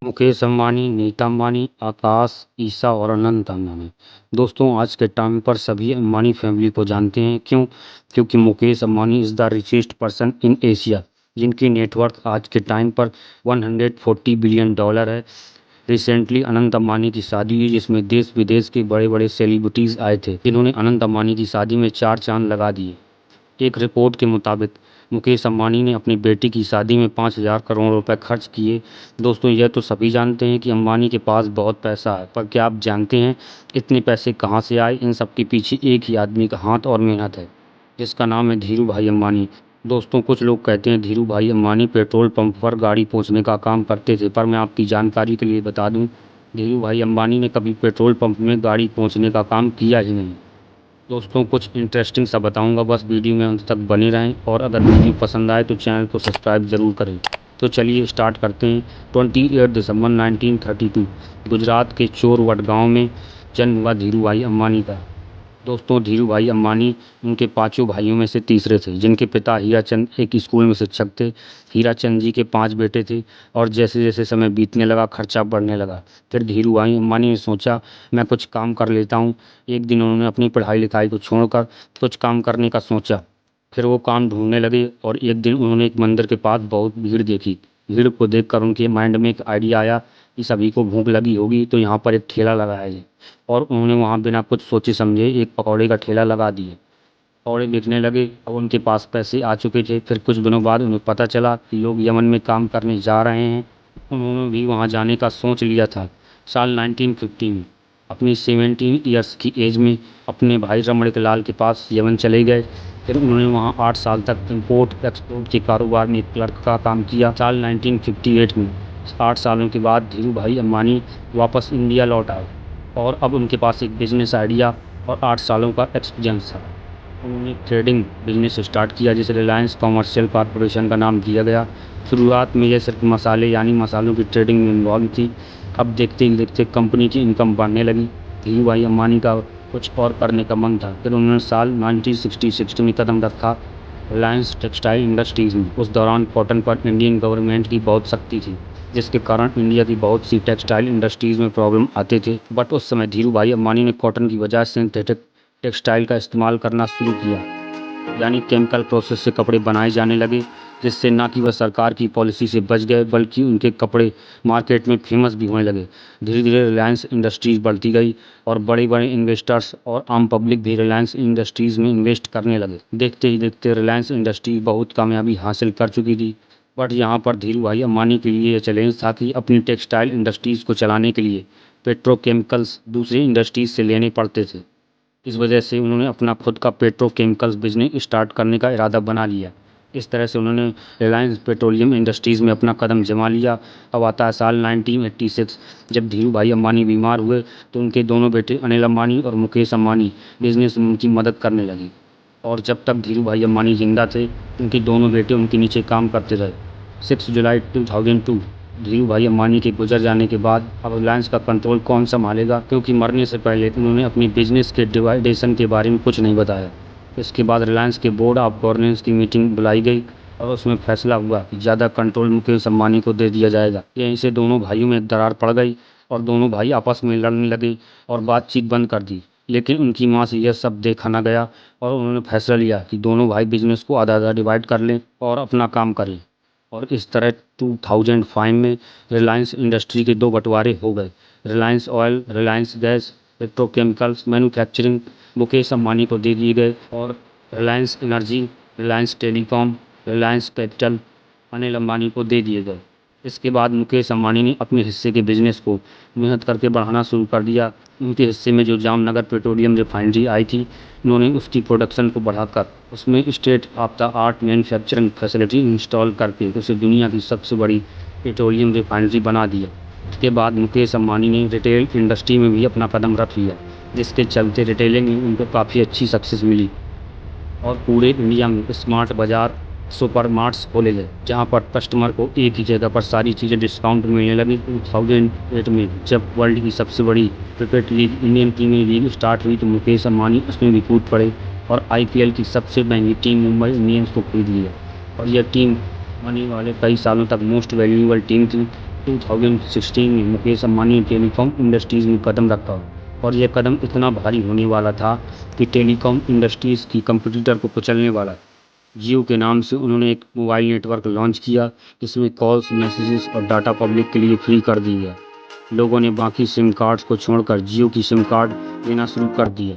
मुकेश अंबानी, नीता अंबानी, आकाश, ईशा और अनंत अंबानी। दोस्तों, आज के टाइम पर सभी अंबानी फैमिली को जानते हैं। क्यों? क्योंकि Mukesh Ambani is the richest person in Asia, जिनकी नेटवर्थ आज के टाइम पर $140 बिलियन है। रिसेंटली अनंत अंबानी की शादी हुई, जिसमें देश विदेश के बड़े बड़े सेलिब्रिटीज़ आए थे, जिन्होंने अनंत अंबानी की शादी में 4 चांद लगा दिए। एक रिपोर्ट के मुताबिक मुकेश अंबानी ने अपनी बेटी की शादी में 5,000 करोड़ रुपए खर्च किए। दोस्तों, यह तो सभी जानते हैं कि अंबानी के पास बहुत पैसा है, पर क्या आप जानते हैं इतने पैसे कहाँ से आए? इन सब के पीछे एक ही आदमी का हाथ और मेहनत है, जिसका नाम है धीरू भाई अंबानी। दोस्तों, कुछ लोग कहते हैं धीरू भाई अंबानी पेट्रोल पंप पर गाड़ी पोंछने का काम करते थे, पर मैं आपकी जानकारी के लिए बता दूं, धीरू भाई अंबानी ने कभी पेट्रोल पंप में गाड़ी पोंछने का काम किया ही नहीं। दोस्तों, कुछ इंटरेस्टिंग सा बताऊंगा, बस वीडियो में अंत तक बने रहें, और अगर वीडियो पसंद आए तो चैनल को सब्सक्राइब ज़रूर करें। तो चलिए स्टार्ट करते हैं। 28 दिसंबर 1932 गुजरात के चोरवट गांव में जन्म हुआ धीरू भाई अंबानी का। दोस्तों, धीरू भाई अंबानी उनके पांचों भाइयों में से तीसरे थे, जिनके पिता हीराचंद एक स्कूल में शिक्षक थे। हीराचंद जी के 5 बेटे थे, और जैसे जैसे समय बीतने लगा खर्चा बढ़ने लगा। फिर धीरू भाई अंबानी ने सोचा, मैं कुछ काम कर लेता हूँ। एक दिन उन्होंने अपनी पढ़ाई लिखाई को छोड़कर कुछ काम करने का सोचा। फिर वो काम ढूंढने लगे, और एक दिन उन्होंने एक मंदिर के पास बहुत भीड़ देखी। भीड़ को देखकर उनके माइंड में एक आइडिया आया कि सभी को भूख लगी होगी, तो यहाँ पर एक ठेला लगाया जाए। और उन्होंने वहाँ बिना कुछ सोचे समझे एक पकौड़े का ठेला लगा दिए। पकौड़े बिकने लगे, अब उनके पास पैसे आ चुके थे। फिर कुछ दिनों बाद उन्हें पता चला कि लोग यमन में काम करने जा रहे हैं। उन्होंने भी वहाँ जाने का सोच लिया था। साल 1950 में अपनी 17 ईयर्स की एज में अपने भाई रमणिक लाल के पास यमन चले गए। फिर उन्होंने वहाँ 8 साल तक इम्पोर्ट एक्सपोर्ट के कारोबार में एक क्लर्क का काम किया। साल 1958 में 8 सालों के बाद धीरू भाई अंबानी वापस इंडिया लौट आए, और अब उनके पास एक बिजनेस आइडिया और 8 सालों का एक्सपीरियंस था। उन्होंने ट्रेडिंग बिजनेस स्टार्ट किया, जिसे रिलायंस कॉमर्शियल कॉरपोरेशन का नाम दिया गया। शुरुआत में यह सिर्फ मसाले यानी मसालों की ट्रेडिंग में इन्वॉल्व थी। अब देखते ही देखते कंपनी की इनकम बढ़ने लगी। धीरू भाई अंबानी का कुछ और करने का मन था। फिर उन्होंने साल 1966 में कदम रखा रिलायंस टेक्सटाइल इंडस्ट्रीज में। उस दौरान कॉटन पर इंडियन गवर्नमेंट की बहुत सख्ती थी, जिसके कारण इंडिया की बहुत सी टेक्सटाइल इंडस्ट्रीज में प्रॉब्लम आते थे। बट उस समय धीरू भाई अंबानी ने कॉटन की बजाय सिंथेटिक टेक्सटाइल का इस्तेमाल करना शुरू किया, यानी केमिकल प्रोसेस से कपड़े बनाए जाने लगे, जिससे न कि वह सरकार की पॉलिसी से बच गए, बल्कि उनके कपड़े मार्केट में फेमस भी होने लगे। धीरे धीरे रिलायंस इंडस्ट्रीज बढ़ती गई, और बड़े बड़े इन्वेस्टर्स और आम पब्लिक भी रिलायंस इंडस्ट्रीज में इन्वेस्ट करने लगे। देखते ही देखते रिलायंस इंडस्ट्रीज बहुत कामयाबी हासिल कर चुकी थी। बट यहाँ पर धीरू भाई अंबानी के लिए यह चैलेंज था कि अपनी टेक्सटाइल इंडस्ट्रीज को चलाने के लिए पेट्रोकेमिकल्स दूसरी इंडस्ट्रीज से लेने पड़ते थे। इस वजह से उन्होंने अपना खुद का पेट्रोकेमिकल्स बिजनेस स्टार्ट करने का इरादा बना लिया। इस तरह से उन्होंने रिलायंस पेट्रोलियम इंडस्ट्रीज़ में अपना कदम जमा लिया। अब आता है साल 1986, जब धीरू भाई अंबानी बीमार हुए, तो उनके दोनों बेटे अनिल अंबानी और मुकेश अंबानी बिजनेस में उनकी मदद करने लगे। और जब तक धीरू भाई अंबानी जिंदा थे, उनके दोनों बेटे उनके नीचे काम करते रहे। 6 जुलाई 2002 धीरू भाई अंबानी के गुजर जाने के बाद अब रिलायंस का कंट्रोल कौन संभालेगा, क्योंकि मरने से पहले उन्होंने अपनी बिजनेस के डिवाइडेशन के बारे में कुछ नहीं बताया। इसके बाद रिलायंस के बोर्ड ऑफ गवर्नेंस की मीटिंग बुलाई गई, और उसमें फैसला हुआ कि ज़्यादा कंट्रोल मुकेश अंबानी को दे दिया जाएगा। यहीं से दोनों भाइयों में दरार पड़ गई, और दोनों भाई आपस में लड़ने लगे और बातचीत बंद कर दी। लेकिन उनकी माँ से यह सब देखा न गया, और उन्होंने फैसला लिया कि दोनों भाई बिजनेस को आधा आधा डिवाइड कर लें और अपना काम करें। और इस तरह 2005 में रिलायंस इंडस्ट्री के 2 बंटवारे हो गए। Reliance oil, Reliance gas, petrochemicals manufacturing Mukesh Ambani को दे दिए गए, और Reliance energy, Reliance telecom, Reliance capital Anil Ambani को दे दिए गए। इसके बाद मुकेश अंबानी ने अपने हिस्से के बिजनेस को मेहनत करके बढ़ाना शुरू कर दिया। उनके हिस्से में जो जामनगर पेट्रोलियम रिफाइनरी आई थी, उन्होंने उसकी प्रोडक्शन को बढ़ाकर उसमें state of the art manufacturing facility install करके उसे दुनिया की सबसे बड़ी पेट्रोलियम रिफाइनरी बना दिया। इसके बाद मुकेश अंबानी ने रिटेल इंडस्ट्री में भी अपना कदम रख लिया, जिसके चलते रिटेलिंग में उनको काफ़ी अच्छी सक्सेस मिली, और पूरे इंडिया में स्मार्ट बाज़ार सुपर मार्ट्स खोले गए, जहां पर कस्टमर को एक ही जगह पर सारी चीज़ें डिस्काउंट में मिलने लगी। 2008 में जब वर्ल्ड की सबसे बड़ी cricket league Indian Premier League start हुई, तो मुकेश अंबानी उसमें भी कूद पड़े, और IPL की सबसे महंगी टीम मुंबई इंडियंस को खरीद लिया। और यह टीम आने वाले कई सालों तक मोस्ट वैल्यूएबल टीम थी। 2016 में मुकेश अंबानी ने टेलीकॉम इंडस्ट्रीज में कदम रखा और यह कदम इतना भारी होने वाला था कि टेलीकॉम इंडस्ट्रीज की कंप्यूटर को कुचलने वाला। जियो के नाम से उन्होंने एक मोबाइल नेटवर्क लॉन्च किया जिसमें कॉल्स, मैसेजेस और डाटा पब्लिक के लिए फ्री कर दी गया। लोगों ने बाकी सिम कार्ड्स को छोड़कर जियो की सिम कार्ड लेना शुरू कर दिया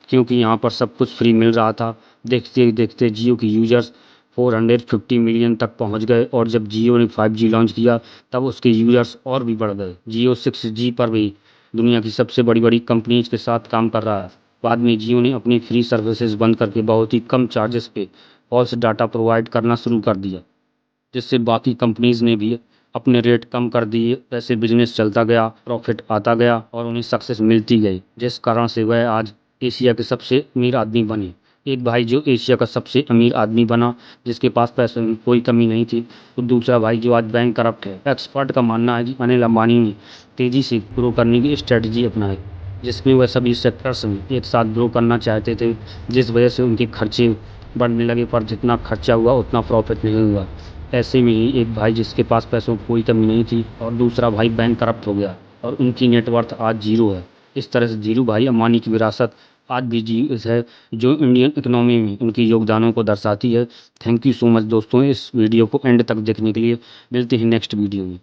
क्योंकि यहाँ पर सब कुछ फ्री मिल रहा था। देखते ही देखते जियो की यूजर्स 450 मिलियन तक पहुँच गए और जब जियो ने 5G लॉन्च किया तब उसके यूजर्स और भी बढ़ गए। जियो 6G पर भी दुनिया की सबसे बड़ी बड़ी कंपनीज के साथ काम कर रहा है। बाद में जियो ने अपनी फ्री सर्विसेज बंद करके बहुत ही कम चार्जेस पे फॉल्स डाटा प्रोवाइड करना शुरू कर दिया, जिससे बाकी कंपनीज ने भी अपने रेट कम कर दिए। वैसे बिजनेस चलता गया, प्रॉफिट आता गया और उन्हें सक्सेस मिलती गई, जिस कारण से वह आज एशिया के सबसे अमीर आदमी बने। एक भाई जो एशिया का सबसे अमीर आदमी बना, जिसके पास पैसे की कोई कमी नहीं थी, और दूसरा भाई जो आज बैंक करप्ट है। एक्सपर्ट का मानना है कि अनिल अंबानी ने तेजी से ग्रो करने की स्ट्रेटजी अपनाई, जिसमें वह सभी सेक्टर्स में एक साथ ग्रो करना चाहते थे, जिस वजह से उनके खर्चे बढ़ने लगे, पर जितना खर्चा हुआ उतना प्रॉफिट नहीं हुआ। ऐसे में ही एक भाई जिसके पास पैसों की कोई कमी नहीं थी और दूसरा भाई बैंक करप्ट हो गया और उनकी नेटवर्थ आज जीरो है। इस तरह से धीरू भाई अंबानी की विरासत आज भी जीवित है, जो इंडियन इकोनॉमी में उनके योगदानों को दर्शाती है। थैंक यू सो मच दोस्तों, इस वीडियो को एंड तक देखने के लिए। मिलते हैं नेक्स्ट वीडियो में।